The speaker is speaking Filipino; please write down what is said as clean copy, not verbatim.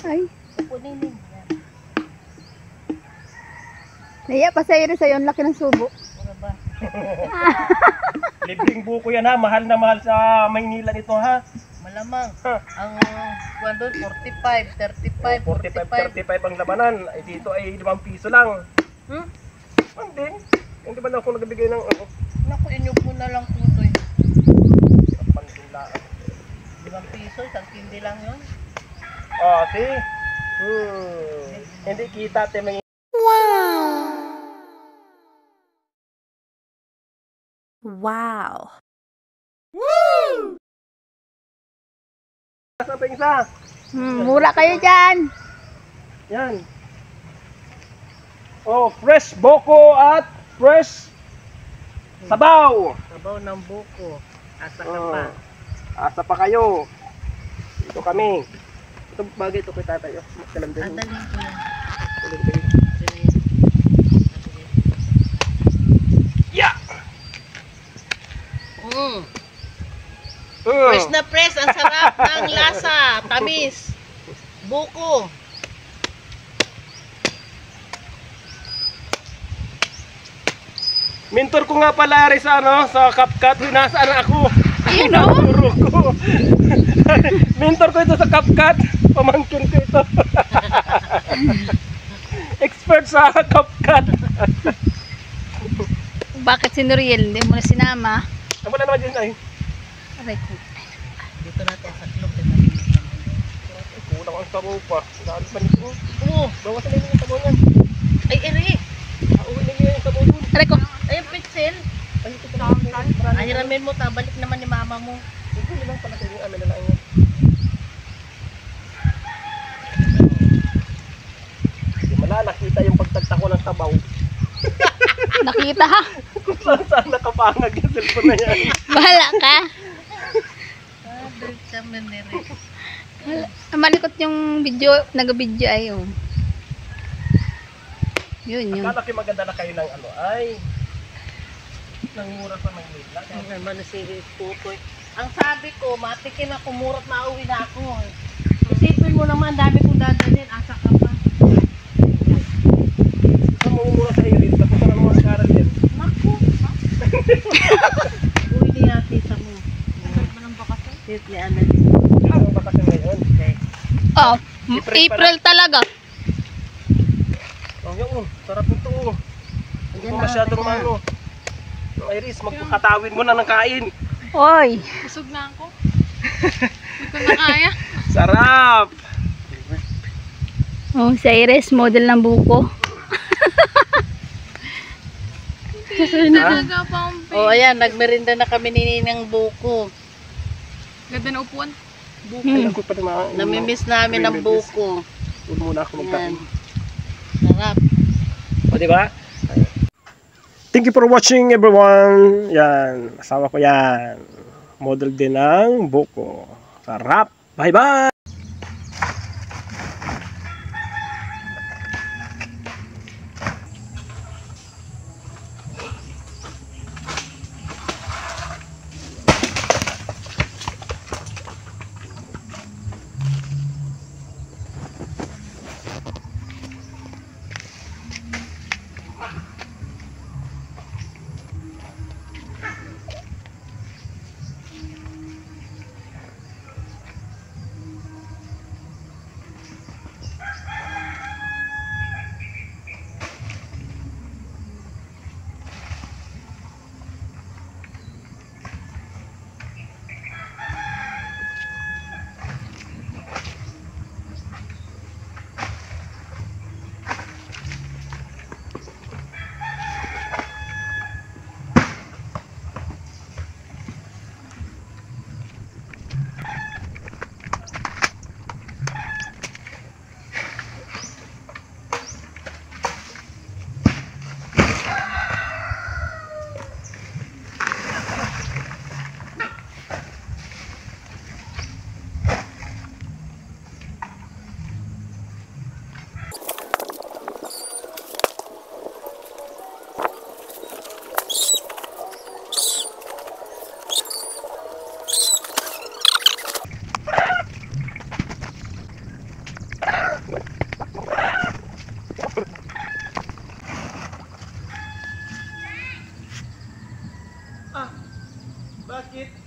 Ay. Kukunin din yan. Naiya pa sa'yo rin sa'yo. Ang laki ng subo. Pura ba? Libreng buko yan ha. Mahal na mahal sa Maynila nito ha. Malamang. Ang kuwan doon, 45, 35, 45, 35 ang labanan. Ay dito ay 5 piso lang. Ang din. Hindi ba na ako nagbigay ng ano? Naku, inyog mo na lang putoy. Pandilaan. 5 piso, isang kindi lang yun. Oh, see? Hindi kita te may Wow. sa isa. Mura kayo dyan. Yan. Oh, fresh boko at fresh sabaw. Sabaw ng buko. Asa ka Oh. pa. Asa pa kayo. Ito kami. Ito bagay ito kay tatay. Magkalam din. Andalin ko yan. Yeah. Press na press. Ang sarap ng lasa. Tamis. Buko. Mentor ko nga pala rin sa ano, sa CapCut. Nasaan ako? Ayun o. Guru ko. Mentor ko ito sa CapCut. Pamangkin ko ito. Expert sa CapCut. Bakit si Noriel? Hindi mo na sinama. Ano na naman dyan ay? Aray ko. Dito natin sa klok. Kulang ang sabaw pa. Lalo pa nito. Oo. Bawasan na yung sabaw yan. Ay, eri. Uwi na yung sabaw dun. Aray ko. Ay, yung pitsil. Ay, ito pa lang. Ay, ramen mo. Tabalik naman ni mama mo. Ito nilang pala kayo. Amin na lang yun. Hindi mo na nakita yung pagtagta ko ng sabaw. Nakita ha? Kung saan nakapangag yung cellphone na yan. Bahala ka. Dahil ka manere. Malikot yung video. Nag-video ay oh. Yun. Akala ko maganda na kayo ng ano ay nangura sa Maynila. Ang naman si Tutoy. Ang sabi ko, matikin ako, murot na uwi na ako. Isipin mo naman, dami kong dadalhin. Asa ka pa. Ang mumura sa iyo dito. Tapos ang mga karal din. Naku. Uwi niya tita mo. Nasaan mo ng bakasyon? Tita ni Ana. Ang bakasyon ngayon. Oh, April talaga. Oh, yun. Sarap nito. Hindi ko masyadong ano. Iris, magkatawin mo na ng kain. Oy. Busog na ako. Hindi ko na kaya. Sarap! Oh, si Iris, model ng buko. Talaga pa ang O ayan, nagmerinda na kami ni Ninang Buko. ganda na upuan. Alam ko pa naman. Namimiss namin ang buko. Huwag muna ako magkain. Sarap. O, diba? Thank you for watching everyone. Yan, asawa ko yan. Model din ng buko. Sarap. Bye-bye! Bakit?